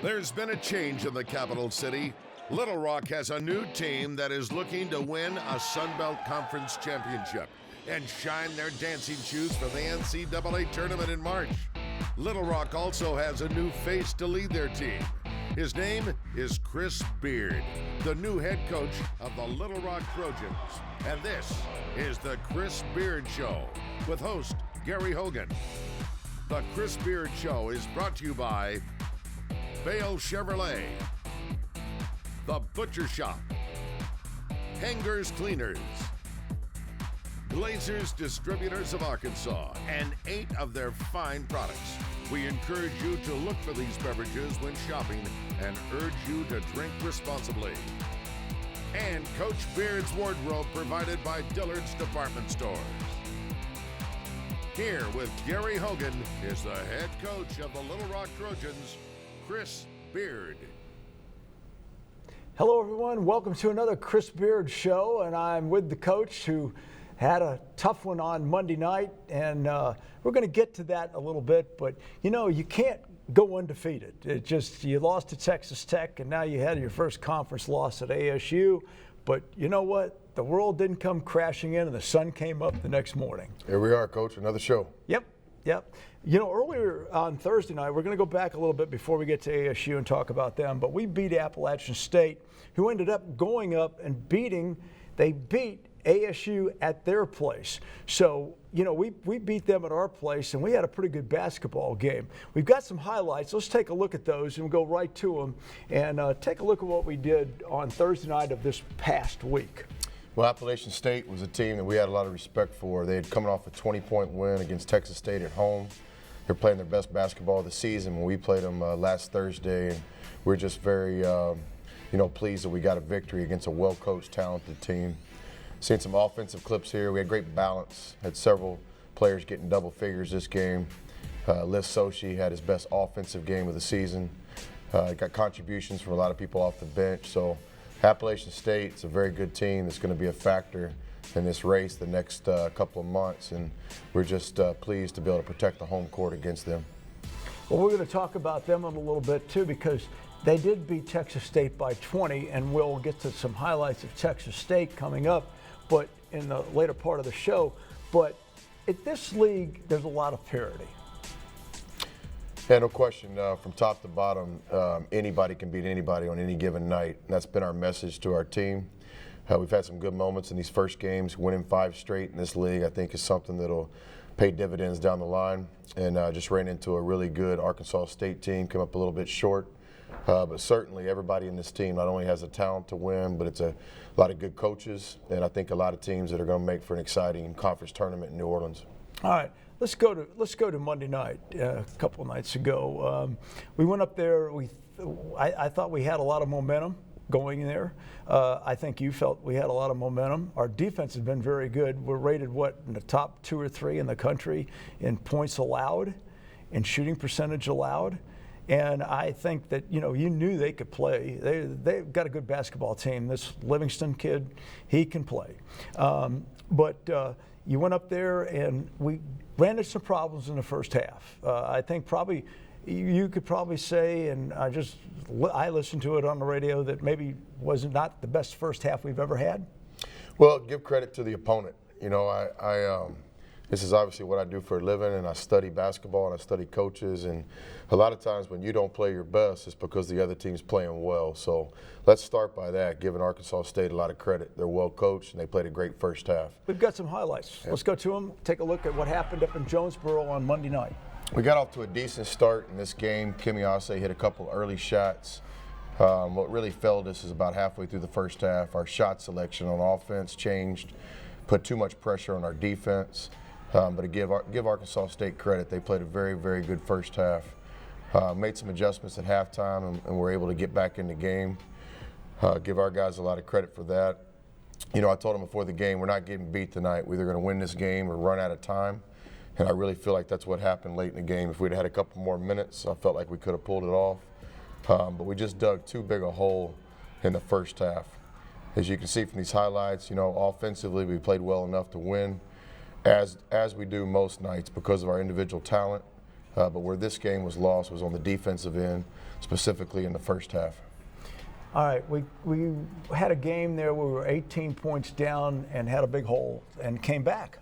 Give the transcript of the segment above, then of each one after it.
There's been a change in the capital city. Little Rock has a new team that is looking to win a Sun Belt Conference championship and shine their dancing shoes for the NCAA tournament in March. Little Rock also has a new face to lead their team. His name is Chris Beard, the new head coach of the Little Rock Trojans. And this is the Chris Beard Show with host Gary Hogan. The Chris Beard Show is brought to you by Bale Chevrolet, The Butcher Shop, Hangers Cleaners, Glazers Distributors of Arkansas, and 8 of their fine products. We encourage you to look for these beverages when shopping and urge you to drink responsibly. And Coach Beard's wardrobe provided by Dillard's Department Stores. Here with Gary Hogan is the head coach of the Little Rock Trojans, Chris Beard. Hello everyone, welcome to another Chris Beard Show, and I'm with the coach who had a tough one on Monday night, and we're going to get to that a little bit, but you know, you can't go undefeated. It just, you lost to Texas Tech, and now you had your first conference loss at ASU, but you know what? The world didn't come crashing in and the sun came up the next morning. Here we are, Coach, another show. Yep. You know, earlier on Thursday night, we're going to go back a little bit before we get to ASU and talk about them, but we beat Appalachian State, who ended up going up and beat ASU at their place. So, you know, we beat them at our place, and we had a pretty good basketball game. We've got some highlights. Let's take a look at those and go right to them and take a look at what we did on Thursday night of this past week. Well, Appalachian State was a team that we had a lot of respect for. They had coming off a 20-point win against Texas State at home. They're playing their best basketball of the season when we played them last Thursday, and we're just very, pleased that we got a victory against a well-coached, talented team. Seen some offensive clips here. We had great balance. Had several players getting double figures this game. Liz Sochi had his best offensive game of the season. Got contributions from a lot of people off the bench. So Appalachian State's a very good team that's going to be a factor in this race the next couple of months, and we're just pleased to be able to protect the home court against them. Well, we're going to talk about them in a little bit too, because they did beat Texas State by 20, and we'll get to some highlights of Texas State coming up, but in the later part of the show. But at this league, there's a lot of parity. Yeah, no question. From top to bottom, anybody can beat anybody on any given night. And that's been our message to our team. We've had some good moments in these first games. Winning 5 straight in this league, I think, is something that'll pay dividends down the line. And just ran into a really good Arkansas State team, came up a little bit short. But certainly everybody in this team not only has the talent to win, but it's a lot of good coaches. And I think a lot of teams that are going to make for an exciting conference tournament in New Orleans. All right. Let's go to Monday night. A couple of nights ago, we went up there. I thought we had a lot of momentum going there. I think you felt we had a lot of momentum. Our defense has been very good. We're rated in the top 2 or 3 in the country in points allowed, in shooting percentage allowed. And I think that, you knew they could play. They've got a good basketball team. This Livingston kid, he can play. But you went up there and we ran into some problems in the first half. I think probably you could probably say, and I listened to it on the radio, that maybe was not the best first half we've ever had. Well, give credit to the opponent. This is obviously what I do for a living, and I study basketball and I study coaches, and a lot of times when you don't play your best, it's because the other team's playing well. So let's start by that, giving Arkansas State a lot of credit. They're well coached and they played a great first half. We've got some highlights. Yep. Let's go to them, take a look at what happened up in Jonesboro on Monday night. We got off to a decent start in this game. Kimi Ase hit a couple early shots. What really failed us is about halfway through the first half. Our shot selection on offense changed, put too much pressure on our defense. But to give Arkansas State credit, they played a very, very good first half. Made some adjustments at halftime and were able to get back in the game. Give our guys a lot of credit for that. I told them before the game, we're not getting beat tonight. We're either going to win this game or run out of time. And I really feel like that's what happened late in the game. If we'd had a couple more minutes, I felt like we could have pulled it off. But we just dug too big a hole in the first half. As you can see from these highlights, offensively we played well enough to win. As we do most nights because of our individual talent But where this game was lost was on the defensive end, specifically in the first half. All right, we had a game there where we were 18 points down and had a big hole and came back.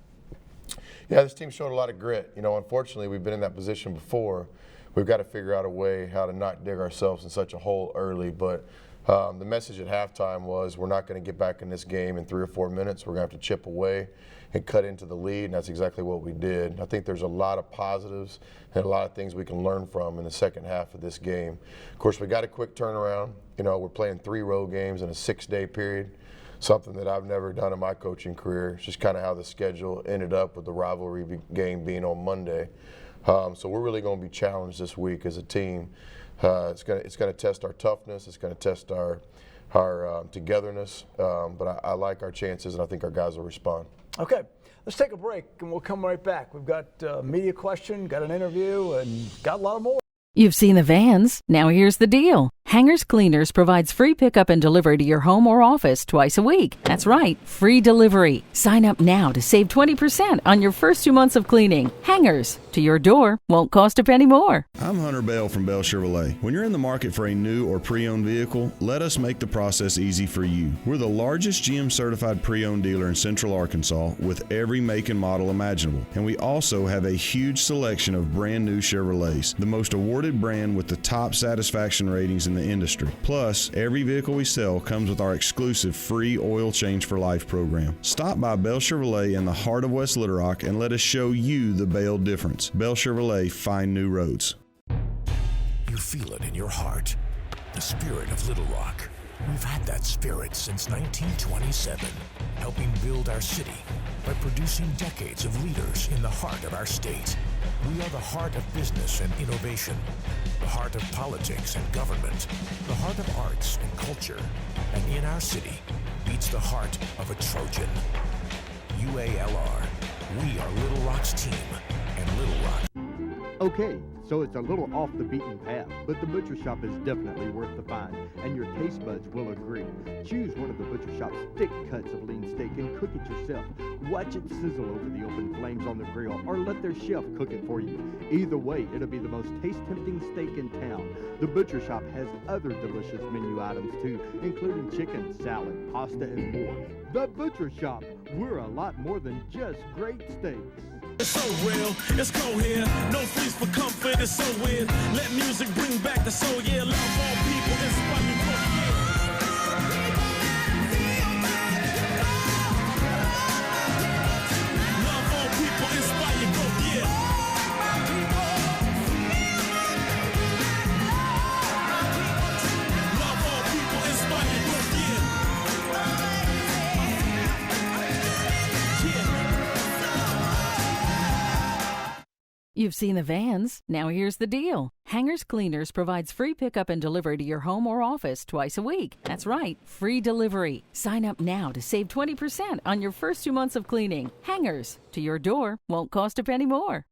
Yeah, this team showed a lot of grit. You know, unfortunately, we've been in that position before. We've got to figure out a way how to not dig ourselves in such a hole early. But the message at halftime was we're not going to get back in this game in 3 or 4 minutes. We're going to have to chip away and cut into the lead, and that's exactly what we did. I think there's a lot of positives and a lot of things we can learn from in the second half of this game. Of course, we got a quick turnaround. You know, we're playing 3 road games in a 6-day period, something that I've never done in my coaching career. It's just kind of how the schedule ended up with the rivalry game being on Monday. So we're really going to be challenged this week as a team. It's going to test our toughness. It's going to test our togetherness. But I like our chances, and I think our guys will respond. Okay, let's take a break, and we'll come right back. We've got a media question, got an interview, and got a lot more. You've seen the vans. Now here's the deal. Hangers Cleaners provides free pickup and delivery to your home or office twice a week. That's right, free delivery. Sign up now to save 20% on your first 2 months of cleaning. Hangers, to your door, won't cost a penny more. I'm Hunter Bell from Bell Chevrolet. When you're in the market for a new or pre-owned vehicle, let us make the process easy for you. We're the largest GM certified pre-owned dealer in Central Arkansas with every make and model imaginable. And we also have a huge selection of brand new Chevrolets, the most awarded brand with the top satisfaction ratings in the industry. Plus, every vehicle we sell comes with our exclusive free oil change for life program. Stop by Bell Chevrolet in the heart of West Little Rock and let us show you the Bell difference. Bell Chevrolet, find new roads. You feel it in your heart. The spirit of Little Rock. We've had that spirit since 1927, helping build our city by producing decades of leaders in the heart of our state. We are the heart of business and innovation, the heart of politics and government, the heart of arts and culture, and in our city beats the heart of a Trojan. UALR, we are Little Rock's team, and Little Rock. Okay, so it's a little off the beaten path, but the Butcher Shop is definitely worth the find, and your taste buds will agree. Choose one of the Butcher Shop's thick cuts of lean steak and cook it yourself. Watch it sizzle over the open flames on the grill, or let their chef cook it for you. Either way, it'll be the most taste-tempting steak in town. The Butcher Shop has other delicious menu items too, including chicken, salad, pasta, and more. The Butcher Shop, we're a lot more than just great steaks. It's so real, it's cold here. No fees for comfort, it's so weird. Let music bring back the soul, yeah. Love all people, inspire me for the year. Love all people, inspire growth, yeah. Love all people, inspire growth, yeah. You've seen the vans. Now here's the deal. Hangers Cleaners provides free pickup and delivery to your home or office twice a week. That's right, free delivery. Sign up now to save 20% on your first 2 months of cleaning. Hangers, to your door, won't cost a penny more.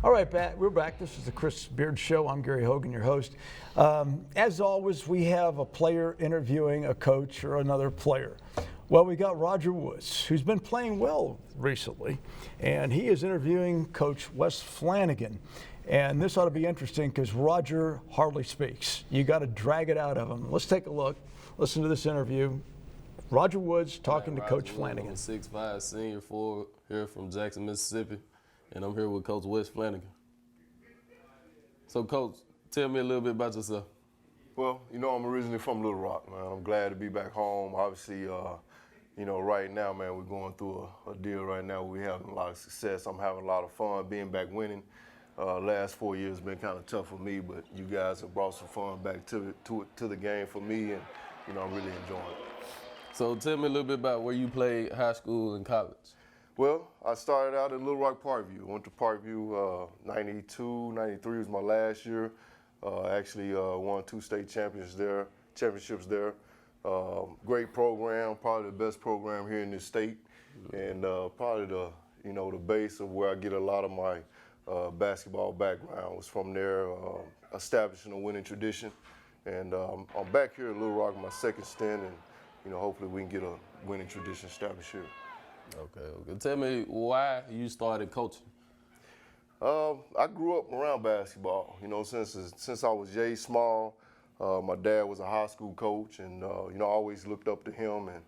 All right, we're back. This is the Chris Beard Show. I'm Gary Hogan, your host. As always, we have a player interviewing a coach or another player. Well, we got Roger Woods, who's been playing well recently, and he is interviewing Coach Wes Flanagan. And this ought to be interesting because Roger hardly speaks. You got to drag it out of him. Let's take a look. Listen to this interview. Roger Woods talking to Coach Flanagan. I'm a 6'5" senior forward here from Jackson, Mississippi, and I'm here with Coach Wes Flanagan. So, Coach, tell me a little bit about yourself. Well, you know, I'm originally from Little Rock, man. I'm glad to be back home. Obviously, you know, right now, man, we're going through a deal right now. We're having a lot of success. I'm having a lot of fun being back winning. Last 4 years have been kind of tough for me, but you guys have brought some fun back to the game for me, and, you know, I'm really enjoying it. So tell me a little bit about where you played high school and college. Well, I started out at Little Rock Parkview. Went to Parkview 92, 93 was my last year. Actually won 2 state championships there. Great program, probably the best program here in this state, and probably the base of where I get a lot of my basketball background was from there, establishing a winning tradition. And I'm back here in Little Rock, my second stint, and hopefully we can get a winning tradition established here. Okay. Tell me why you started coaching. I grew up around basketball. Since I was small. My dad was a high school coach, and I always looked up to him. And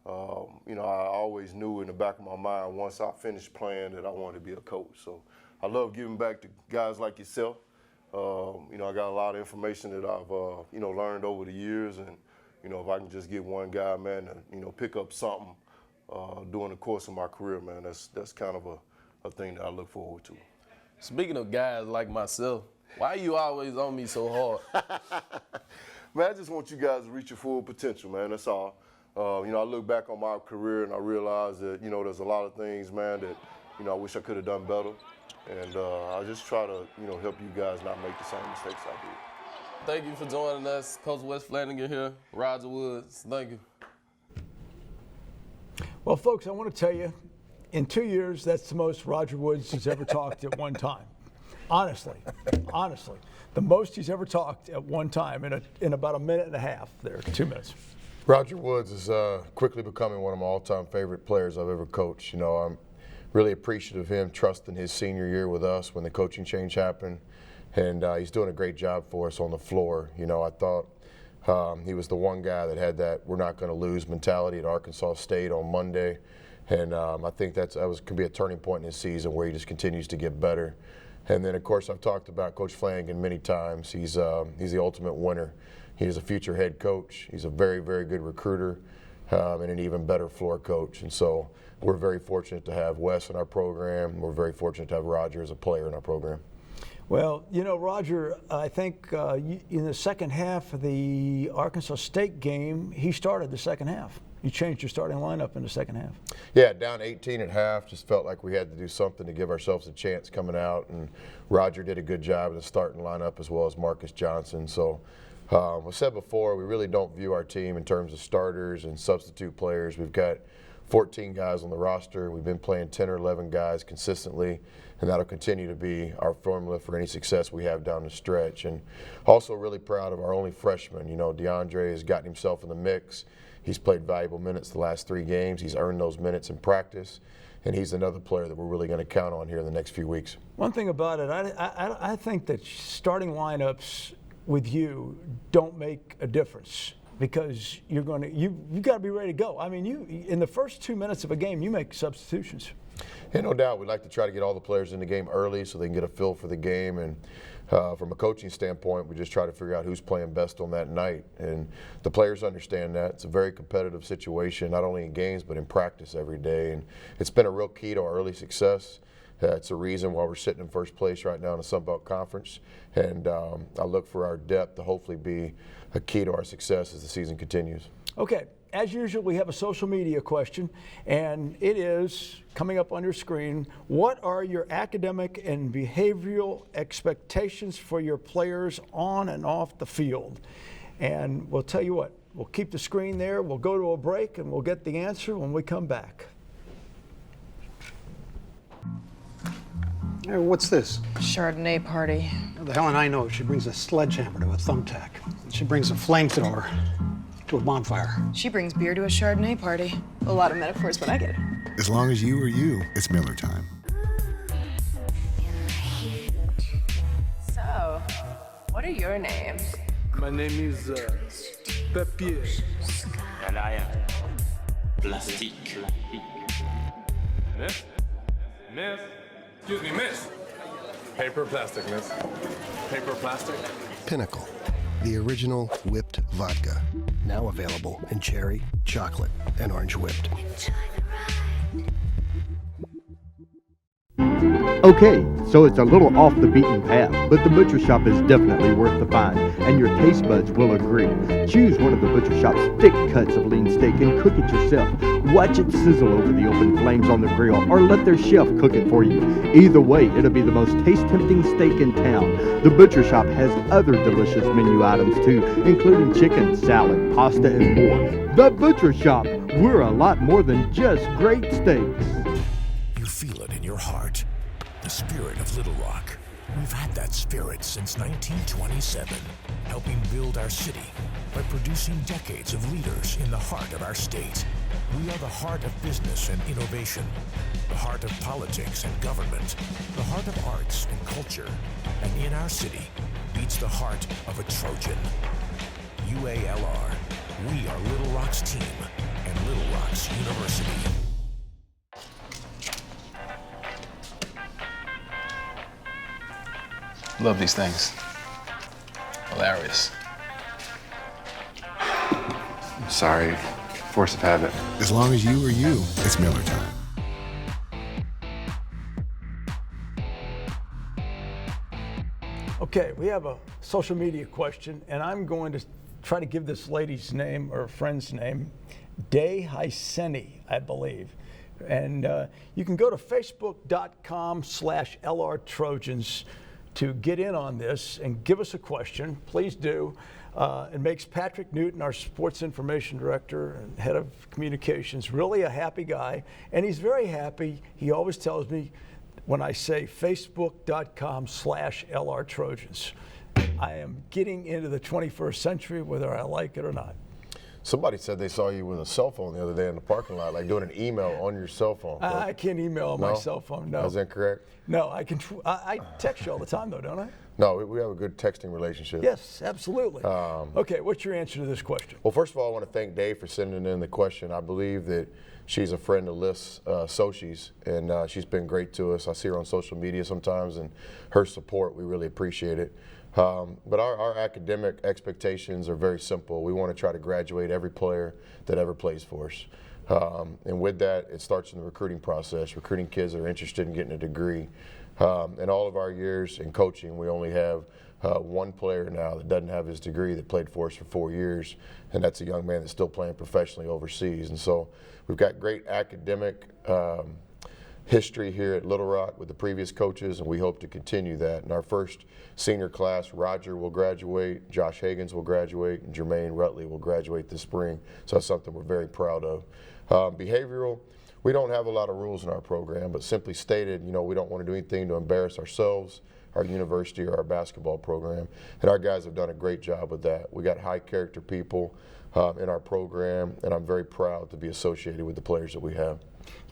I always knew in the back of my mind once I finished playing that I wanted to be a coach. So I love giving back to guys like yourself. I got a lot of information that I've learned over the years, and if I can just get one guy, man, to pick up something during the course of my career, man, that's kind of a thing that I look forward to. Speaking of guys like myself, why are you always on me so hard? Man, I just want you guys to reach your full potential, man. That's all. I look back on my career and I realize that there's a lot of things, man, that I wish I could have done better. And I just try to, help you guys not make the same mistakes I did. Thank you for joining us. Coach Wes Flanigan here, Roger Woods. Thank you. Well, folks, I want to tell you, in 2 years, that's the most Roger Woods has ever talked at one time. Honestly, the most he's ever talked at one time in about a minute and a half there, 2 minutes. Roger Woods is quickly becoming one of my all-time favorite players I've ever coached. I'm really appreciative of him trusting his senior year with us when the coaching change happened, and he's doing a great job for us on the floor. I thought he was the one guy that had that we're not going to lose mentality at Arkansas State on Monday, and I think that can be a turning point in his season where he just continues to get better. And then, of course, I've talked about Coach Flanigan many times. He's the ultimate winner. He's a future head coach. He's a very, very good recruiter and an even better floor coach. And so we're very fortunate to have Wes in our program. We're very fortunate to have Roger as a player in our program. Well, Roger, I think in the second half of the Arkansas State game, he started the second half. You changed your starting lineup in the second half. Yeah, down 18 at half. Just felt like we had to do something to give ourselves a chance coming out. And Roger did a good job in the starting lineup as well as Marcus Johnson. So I said before, we really don't view our team in terms of starters and substitute players. We've got 14 guys on the roster. We've been playing 10 or 11 guys consistently, and that'll continue to be our formula for any success we have down the stretch. And also really proud of our only freshman. DeAndre has gotten himself in the mix. He's played valuable minutes the last 3 games. He's earned those minutes in practice, and he's another player that we're really going to count on here in the next few weeks. One thing about it, I think that starting lineups with you don't make a difference because you've got to be ready to go. I mean, in the first 2 minutes of a game, you make substitutions. Yeah, no doubt. We'd like to try to get all the players in the game early so they can get a feel for the game. And from a coaching standpoint, we just try to figure out who's playing best on that night. And the players understand that. It's a very competitive situation, not only in games but in practice every day. And it's been a real key to our early success. It's a reason why we're sitting in first place right now in the Sun Belt Conference. And I look for our depth to hopefully be a key to our success as the season continues. Okay. As usual, we have a social media question, and it is coming up on your screen. What are your academic and behavioral expectations for your players on and off the field? And we'll tell you what, we'll keep the screen there. We'll go to a break, and we'll get the answer when we come back. Hey, what's this? Chardonnay party. How the hell and I know? She brings a sledgehammer to a thumbtack. She brings a flamethrower to a bonfire. She brings beer to a Chardonnay party. A lot of metaphors, but I get it. As long as you are you, it's Miller time. So, what are your names? My name is Papier. And I am Plastique. Miss? Miss? Excuse me, miss. Paper plastic, miss. Paper plastic. Pinnacle, the original whipped vodka. Now available in cherry, chocolate, and orange whipped. Okay, so it's a little off the beaten path, but the Butcher Shop is definitely worth the find, and your taste buds will agree. Choose one of the Butcher Shop's thick cuts of lean steak and cook it yourself. Watch it sizzle over the open flames on the grill, or let their chef cook it for you. Either way, it'll be the most taste-tempting steak in town. The Butcher Shop has other delicious menu items too, including chicken, salad, pasta, and more. The Butcher Shop, we're a lot more than just great steaks. You feel it in your heart. The spirit of Little Rock. We've had that spirit since 1927, helping build our city by producing decades of leaders in the heart of our state. We are the heart of business and innovation, the heart of politics and government, the heart of arts and culture, and in our city beats the heart of a Trojan. UALR, we are Little Rock's team and Little Rock's University. Love these things. Hilarious. I'm sorry. Force of habit. As long as you are you, it's Miller time. Okay, we have a social media question, and I'm going to try to give this lady's name or friend's name, Day Hyseni, I believe. And you can go to facebook.com/LR Trojans to get in on this and give us a question. Please do. It makes Patrick Newton, our sports information director and head of communications, really a happy guy. And he's very happy. He always tells me when I say facebook.com/LR Trojans. I am getting into the 21st century, whether I like it or not. Somebody said they saw you with a cell phone the other day in the parking lot, like doing an email on your cell phone. I can't email on my cell phone, no. Is that correct? No, I can. I text you all the time, though, don't I? No, we have a good texting relationship. Yes, absolutely. Okay, what's your answer to this question? Well, first of all, I want to thank Dave for sending in the question. I believe that she's a friend of Liz Sochi's, and she's been great to us. I see her on social media sometimes, and her support, we really appreciate it. But our academic expectations are very simple. We want to try to graduate every player that ever plays for us. And with that, it starts in the recruiting process, recruiting kids that are interested in getting a degree. In all of our years in coaching, we only have one player now that doesn't have his degree that played for us for 4 years, and that's a young man that's still playing professionally overseas. And so we've got great academic history here at Little Rock with the previous coaches, and we hope to continue that. In our first senior class, Roger will graduate, Josh Hagans will graduate, and Jermaine Rutley will graduate this spring. So that's something we're very proud of. Behavioral, we don't have a lot of rules in our program, but simply stated, we don't want to do anything to embarrass ourselves, our university, or our basketball program. And our guys have done a great job with that. We got high character people in our program, and I'm very proud to be associated with the players that we have.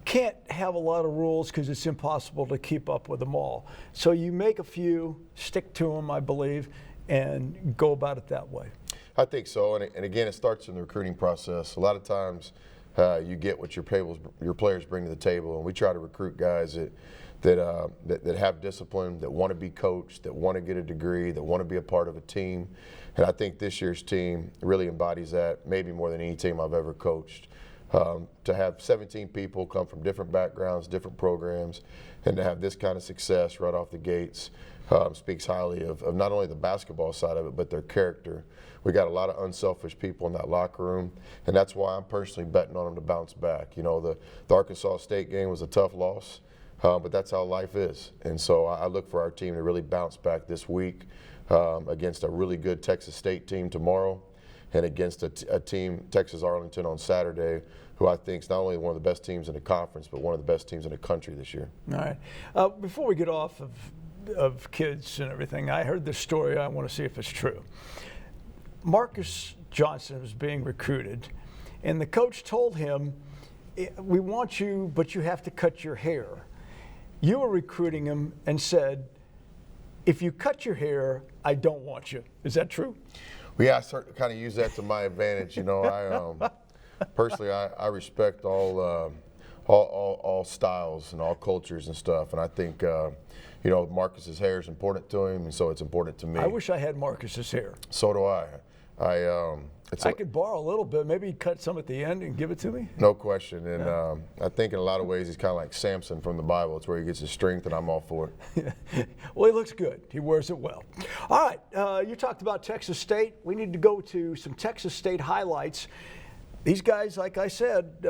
Can't have a lot of rules because it's impossible to keep up with them all. So you make a few, stick to them, I believe, and go about it that way. I think so, and again, it starts in the recruiting process. A lot of times you get what your players bring to the table, and we try to recruit guys that have discipline, that want to be coached, that want to get a degree, that want to be a part of a team. And I think this year's team really embodies that, maybe more than any team I've ever coached. To have 17 people come from different backgrounds, different programs, and to have this kind of success right off the gates speaks highly of not only the basketball side of it, but their character. We got a lot of unselfish people in that locker room, and that's why I'm personally betting on them to bounce back. The Arkansas State game was a tough loss, but that's how life is. And so I look for our team to really bounce back this week against a really good Texas State team tomorrow, and against a team, Texas Arlington, on Saturday, who I think is not only one of the best teams in the conference, but one of the best teams in the country this year. All right. Before we get off of kids and everything, I heard this story. I want to see if it's true. Marcus Johnson was being recruited, and the coach told him, "We want you, but you have to cut your hair." You were recruiting him and said, "If you cut your hair, I don't want you." Is that true? Well, yeah, I certainly kind of use that to my advantage. Personally, I respect all styles and all cultures and stuff, and I think Marcus's hair is important to him, and so it's important to me. I wish I had Marcus's hair. So do I. I could borrow a little bit. Maybe cut some at the end and give it to me. No question, and I think in a lot of ways he's kind of like Samson from the Bible. It's where he gets his strength, and I'm all for it. Well, he looks good. He wears it well. All right, you talked about Texas State. We need to go to some Texas State highlights. These guys, like I said,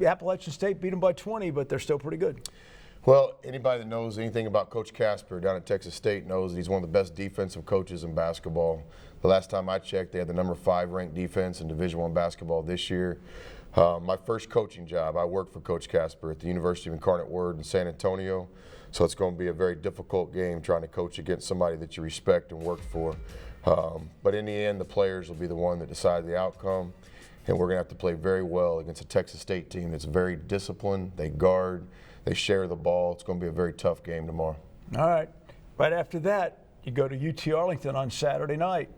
Appalachian State beat them by 20, but they're still pretty good. Well, anybody that knows anything about Coach Casper down at Texas State knows that he's one of the best defensive coaches in basketball. The last time I checked, they had the number 5 ranked defense in Division I basketball this year. My first coaching job, I worked for Coach Casper at the University of Incarnate Word in San Antonio. So it's going to be a very difficult game trying to coach against somebody that you respect and work for. But in the end, the players will be the one that decide the outcome. And we're going to have to play very well against a Texas State team that's very disciplined. They guard, they share the ball. It's going to be a very tough game tomorrow. All right. Right after that, you go to UT Arlington on Saturday night,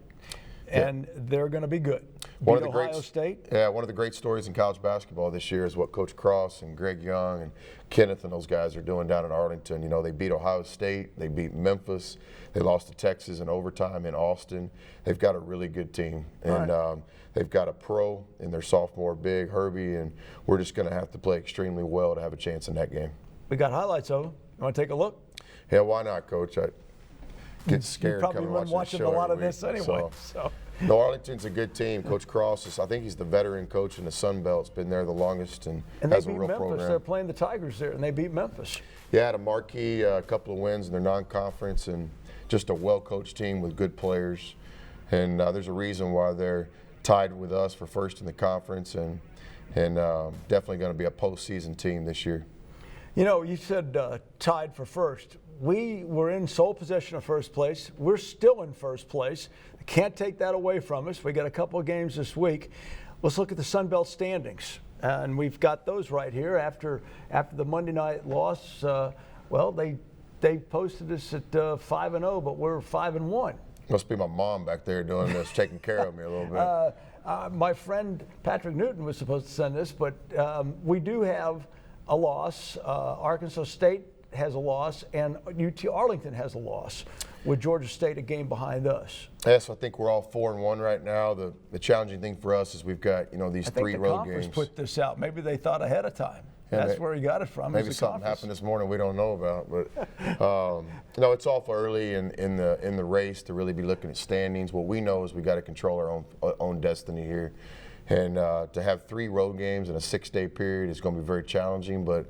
and they're going to be good. One of Beat the Ohio State. Yeah, one of the great stories in college basketball this year is what Coach Cross and Greg Young and Kenneth and those guys are doing down in Arlington. You know, they beat Ohio State, they beat Memphis, they lost to Texas in overtime in Austin. They've got a really good team, and they've got a pro in their sophomore big, Herbie, and we're just going to have to play extremely well to have a chance in that game. We got highlights of them. You want to take a look? Yeah, why not, Coach? I get scared you probably coming been watching a lot of this anyway. So. No, Arlington's a good team. Coach Cross I think he's the veteran coach in the Sun Belt's been there the longest and has a real Memphis. program. They're playing the Tigers there, and they beat Memphis. Yeah, had a marquee couple of wins in their non-conference, and just a well-coached team with good players. And there's a reason why they're tied with us for first in the conference, and definitely going to be a postseason team this year. You know, you said tied for first. We were in sole possession of first place. We're still in first place. Can't take that away from us. We got a couple of games this week. Let's look at the Sun Belt standings, and we've got those right here. After the Monday night loss, well, they posted us at 5-0, but we're 5-1. Must be my mom back there doing this, taking care of me a little bit. My friend Patrick Newton was supposed to send this, but we do have a loss. Arkansas State has a loss, and UT Arlington has a loss, with Georgia State a game behind us. Yes, I think we're all 4-1 right now. The challenging thing for us is we've got these 3 road games. I think the conference put this out. Maybe they thought ahead of time. That's where he got it from. Maybe something happened this morning we don't know about, but it's awful early in the race to really be looking at standings. What we know is we got to control our own destiny here, and to have 3 road games in a 6-day period is going to be very challenging. But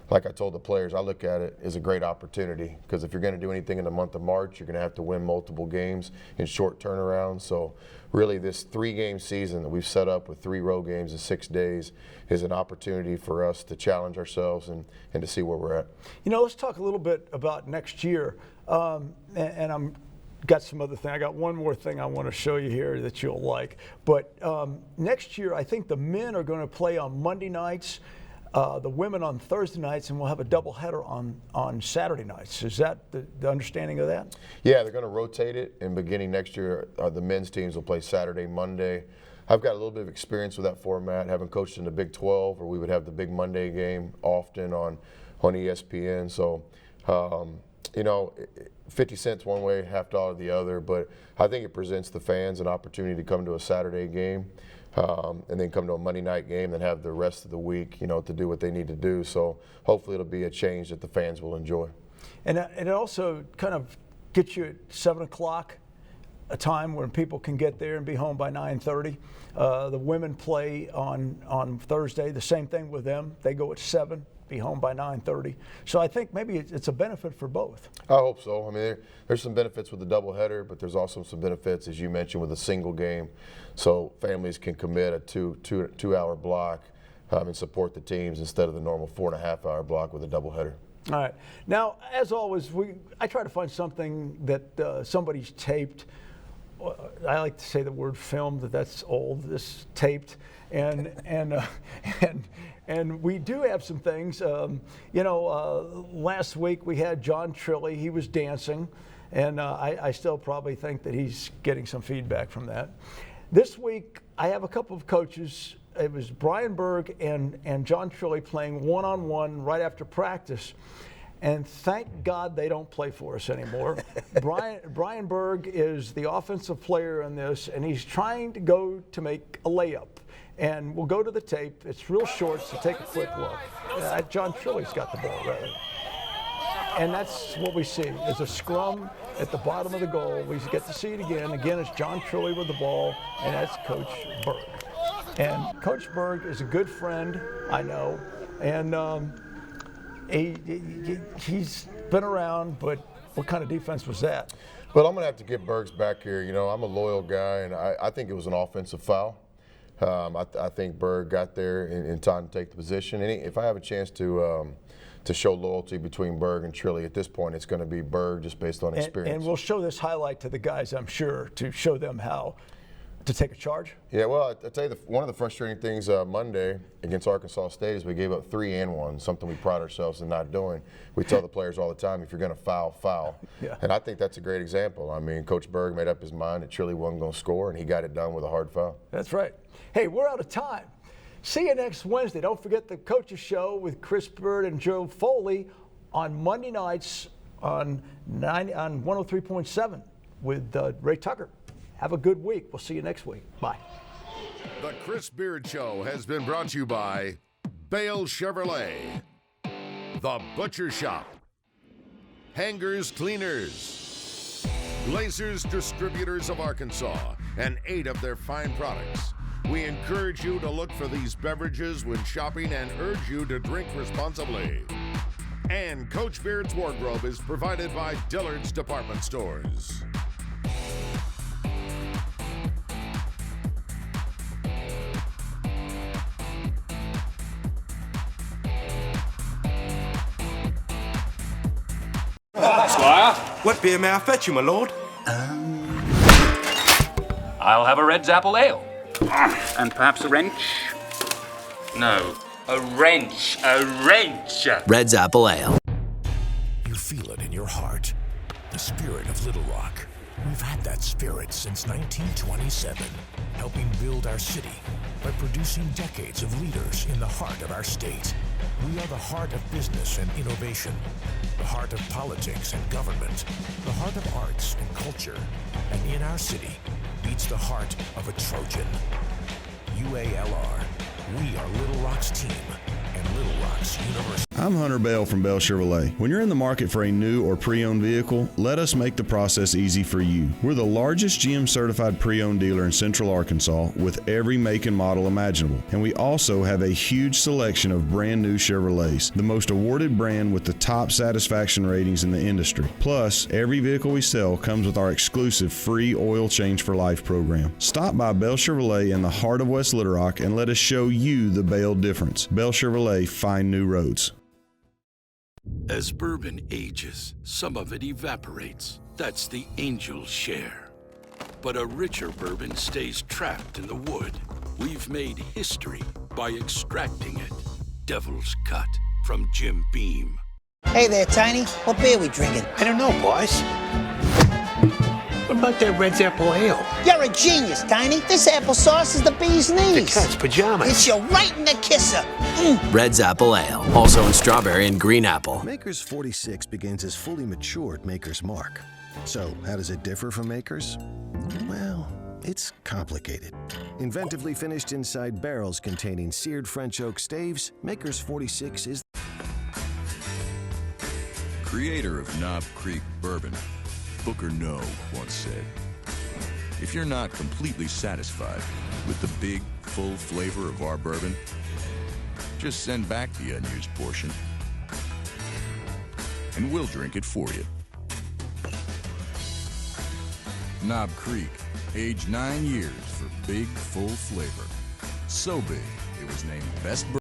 like I told the players, I look at it as a great opportunity, because if you're going to do anything in the month of March, you're going to have to win multiple games in short turnaround. So really this 3-game season that we've set up with 3 road games in 6 days is an opportunity for us to challenge ourselves and to see where we're at. Let's talk a little bit about next year. And I'm got some other thing. I got one more thing I want to show you here that you'll like. But next year, I think the men are going to play on Monday nights, the women on Thursday nights, and we'll have a doubleheader on Saturday nights. Is that the understanding of that? Yeah, they're going to rotate it, and beginning next year, the men's teams will play Saturday, Monday. I've got a little bit of experience with that format, having coached in the Big 12, where we would have the big Monday game often on ESPN. So, 50 cents one way, $50 the other, but I think it presents the fans an opportunity to come to a Saturday game. And then come to a Monday night game and have the rest of the week, to do what they need to do. So hopefully it'll be a change that the fans will enjoy. And it also kind of gets you at 7 o'clock, a time when people can get there and be home by 9:30. The women play on Thursday. The same thing with them. They go at 7. Be home by 9:30. So I think maybe it's a benefit for both. I hope so. I mean, there's some benefits with the doubleheader, but there's also some benefits, as you mentioned, with a single game. So families can commit a two-hour block and support the teams instead of the normal 4.5-hour block with a doubleheader. All right. Now, as always, I try to find something that somebody's taped. I like to say the word filmed. That's old. This taped, and we do have some things. Last week we had John Trilly. He was dancing, and I still probably think that he's getting some feedback from that. This week I have a couple of coaches. It was Brian Berg and John Trilly playing one-on-one right after practice. And thank God they don't play for us anymore. Brian Berg is the offensive player in this, and he's trying to go to make a layup. And we'll go to the tape. It's real short, so take a quick look. John Trilly's got the ball, rather. And that's what we see, is a scrum at the bottom of the goal. We get to see it again. Again, it's John Trilly with the ball, and that's Coach Berg. And Coach Berg is a good friend, I know. And he's been around, but what kind of defense was that? Well, I'm going to have to get Bergs back here. I'm a loyal guy, and I think it was an offensive foul. I think Berg got there in time to take the position. And if I have a chance to to show loyalty between Berg and Trilly. At this point, it's going to be Berg just based on experience. And we'll show this highlight to the guys, I'm sure, to show them how to take a charge. Yeah, well, I'll tell you, one of the frustrating things Monday against Arkansas State is we gave up 3 and 1, something we pride ourselves in not doing. We tell the players all the time, if you're going to foul, foul. Yeah. And I think that's a great example. I mean, Coach Berg made up his mind that Trilly wasn't going to score, and he got it done with a hard foul. That's right. Hey, we're out of time. See you next Wednesday. Don't forget the Coaches Show with Chris Bird and Joe Foley on Monday nights on 103.7 with Ray Tucker. Have a good week. We'll see you next week. Bye. The Chris Beard Show has been brought to you by Bale Chevrolet, The Butcher Shop, Hangers Cleaners, Glazers Distributors of Arkansas, and 8 of their fine products. We encourage you to look for these beverages when shopping and urge you to drink responsibly. And Coach Beard's wardrobe is provided by Dillard's Department Stores. Squire, what beer may I fetch you, my lord? I'll have a Red's Apple Ale. And perhaps a wrench? No, a wrench, a wrench! Red's Apple Ale. You feel it in your heart. The spirit of Little Rock. We've had that spirit since 1927, helping build our city by producing decades of leaders in the heart of our state. We are the heart of business and innovation, the heart of politics and government, the heart of arts and culture, and in our city beats the heart of a Trojan. UALR, we are Little Rock's team and Little Rock's University. I'm Hunter Bell from Bell Chevrolet. When you're in the market for a new or pre-owned vehicle, let us make the process easy for you. We're the largest GM certified pre-owned dealer in Central Arkansas with every make and model imaginable. And we also have a huge selection of brand new Chevrolets, the most awarded brand with the top satisfaction ratings in the industry. Plus, every vehicle we sell comes with our exclusive free oil change for life program. Stop by Bell Chevrolet in the heart of West Little Rock and let us show you the Bell difference. Bell Chevrolet, find new roads. As bourbon ages, some of it evaporates. That's the Angel's share. But a richer bourbon stays trapped in the wood. We've made history by extracting it. Devil's Cut from Jim Beam. Hey there, Tiny. What beer we drinking? I don't know, boss. What about that Red's Apple Ale? You're a genius, Tiny. This applesauce is the bee's knees. The cat's pajamas. It's your right in the kisser. Red's Apple Ale, also in strawberry and green apple. Maker's 46 begins as fully matured Maker's Mark. So, how does it differ from Maker's? Well, it's complicated. Inventively finished inside barrels containing seared French oak staves, Maker's 46 is... Creator of Knob Creek Bourbon, Booker No once said, if you're not completely satisfied with the big, full flavor of our bourbon, just send back the unused portion, and we'll drink it for you. Knob Creek, aged 9 years for big, full flavor. So big, it was named Best Bourbon.